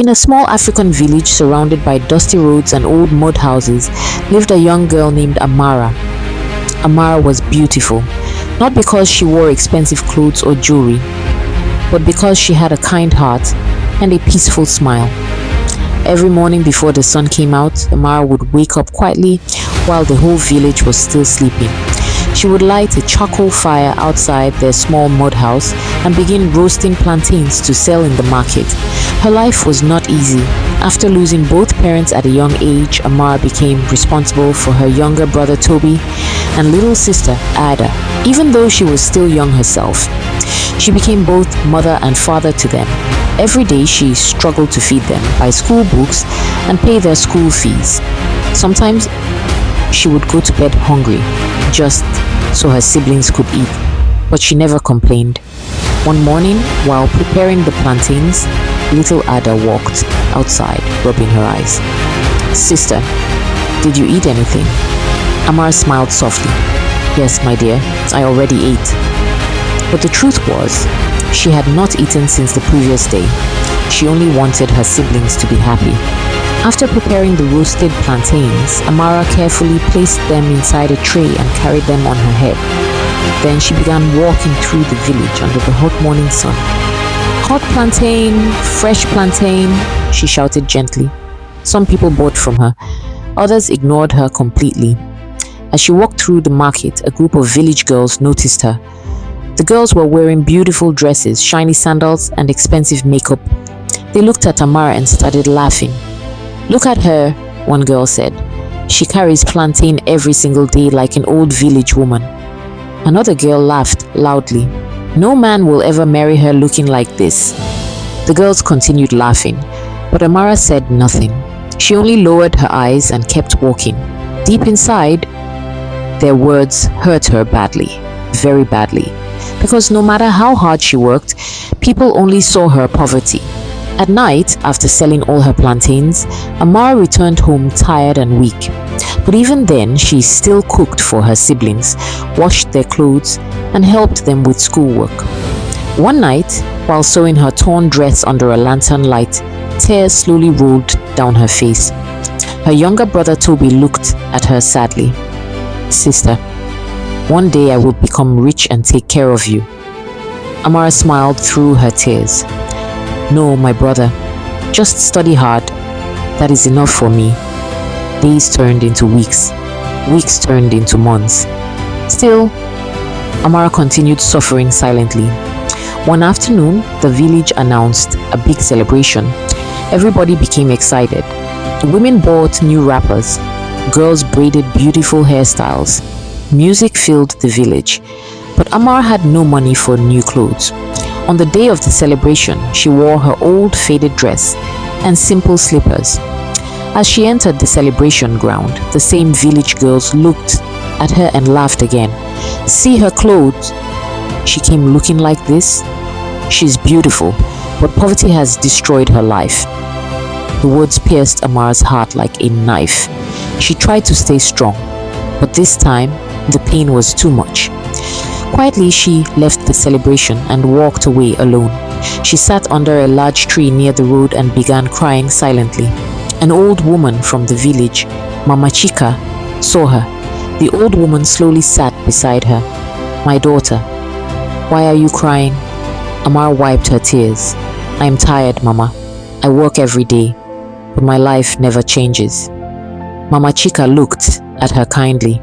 In a small African village surrounded by dusty roads and old mud houses lived a young girl named Amara. Amara was beautiful, not because she wore expensive clothes or jewelry, but because she had a kind heart and a peaceful smile. Every morning before the sun came out, Amara would wake up quietly while the whole village was still sleeping. She would light a charcoal fire outside their small mud house and begin roasting plantains to sell in the market. Her life was not easy. After losing both parents at a young age, Amara became responsible for her younger brother Toby and little sister Ada. Even though she was still young herself, she became both mother and father to them. Every day she struggled to feed them, buy school books, and pay their school fees. Sometimes she would go to bed hungry, just so her siblings could eat, but she never complained. One morning, while preparing the plantains, little Ada walked outside, rubbing her eyes. "Sister, did you eat anything?" Amara smiled softly. "Yes, my dear, I already ate." But the truth was, she had not eaten since the previous day. She only wanted her siblings to be happy. After preparing the roasted plantains, Amara carefully placed them inside a tray and carried them on her head. Then she began walking through the village under the hot morning sun. "Hot plantain, fresh plantain," she shouted gently. Some people bought from her, others ignored her completely. As she walked through the market, a group of village girls noticed her. The girls were wearing beautiful dresses, shiny sandals, and expensive makeup. They looked at Amara and started laughing. "Look at her," one girl said. "She carries plantain every single day like an old village woman." Another girl laughed loudly. "No man will ever marry her looking like this." The girls continued laughing, but Amara said nothing. She only lowered her eyes and kept walking. Deep inside, their words hurt her badly, very badly, because no matter how hard she worked, people only saw her poverty. At night, after selling all her plantains, Amara returned home tired and weak. But even then, she still cooked for her siblings, washed their clothes, and helped them with schoolwork. One night, while sewing her torn dress under a lantern light, tears slowly rolled down her face. Her younger brother Toby looked at her sadly. "Sister, one day I will become rich and take care of you." Amara smiled through her tears. "No, my brother, just study hard. That is enough for me." Days turned into weeks. Weeks turned into months. Still, Amara continued suffering silently. One afternoon, the village announced a big celebration. Everybody became excited. Women bought new wrappers. Girls braided beautiful hairstyles. Music filled the village. But Amara had no money for new clothes. On the day of the celebration, she wore her old faded dress and simple slippers. As she entered the celebration ground, the same village girls looked at her and laughed again. "See her clothes. She came looking like this. She's beautiful, but poverty has destroyed her life." The words pierced Amara's heart like a knife. She tried to stay strong, but this time, the pain was too much. Quietly, she left the celebration and walked away alone. She sat under a large tree near the road and began crying silently. An old woman from the village, Mama Chika, saw her. The old woman slowly sat beside her. "My daughter, why are you crying?" Amara wiped her tears. "I am tired, Mama. I work every day, but my life never changes." Mama Chika looked at her kindly.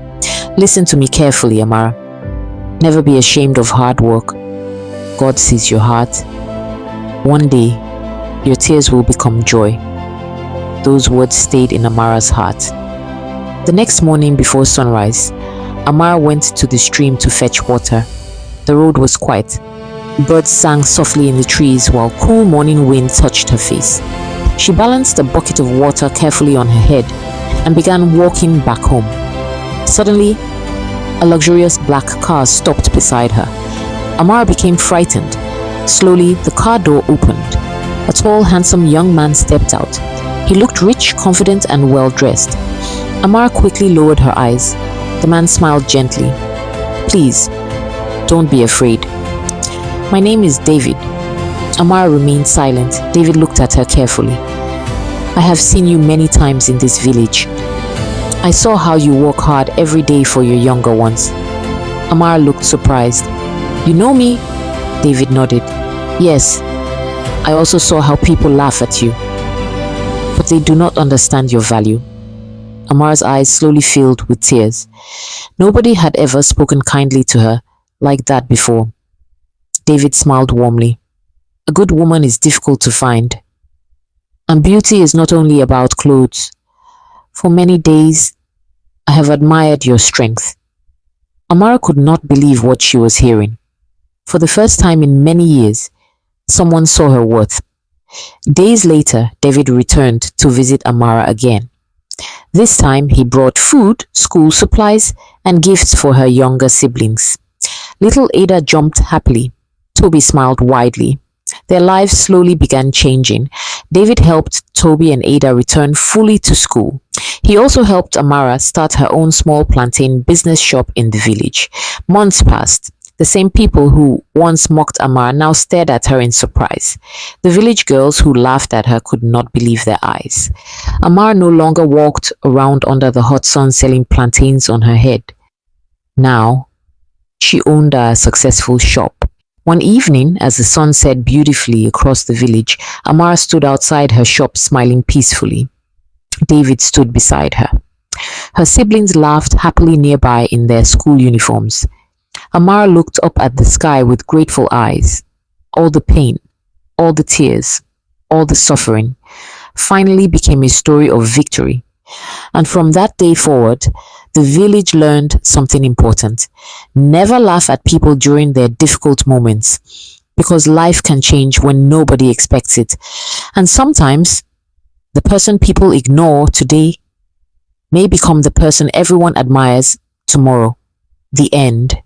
"Listen to me carefully, Amara. Never be ashamed of hard work. God sees your heart. One day, your tears will become joy." Those words stayed in Amara's heart. The next morning before sunrise, Amara went to the stream to fetch water. The road was quiet. Birds sang softly in the trees while cool morning wind touched her face. She balanced a bucket of water carefully on her head and began walking back home. Suddenly, a luxurious black car stopped beside her. Amara became frightened. Slowly, the car door opened. A tall, handsome young man stepped out. He looked rich, confident, and well-dressed. Amara quickly lowered her eyes. The man smiled gently. "Please, don't be afraid. My name is David. Amara remained silent. David looked at her carefully. I have seen you many times in this village. I saw how you work hard every day for your younger ones. Amara looked surprised. You know me? David nodded. Yes, I also saw how people laugh at you. But they do not understand your value. Amara's eyes slowly filled with tears. Nobody had ever spoken kindly to her like that before. David smiled warmly. A good woman is difficult to find. And beauty is not only about clothes. For many days, I have admired your strength. Amara could not believe what she was hearing. For the first time in many years, someone saw her worth. Days later, David returned to visit Amara again. This time, he brought food, school supplies, and gifts for her younger siblings. Little Ada jumped happily. Toby smiled widely. Their lives slowly began changing. David helped Toby and Ada return fully to school. He also helped Amara start her own small plantain business shop in the village. Months passed. The same people who once mocked Amara now stared at her in surprise. The village girls who laughed at her could not believe their eyes. Amara no longer walked around under the hot sun selling plantains on her head. Now, she owned a successful shop. One evening, as the sun set beautifully across the village, Amara stood outside her shop smiling peacefully. David stood beside her. Her siblings laughed happily nearby in their school uniforms. Amara looked up at the sky with grateful eyes. All the pain, all the tears, all the suffering finally became a story of victory. And from that day forward, the village learned something important. Never laugh at people during their difficult moments, because life can change when nobody expects it. And sometimes, the person people ignore today may become the person everyone admires tomorrow. The end.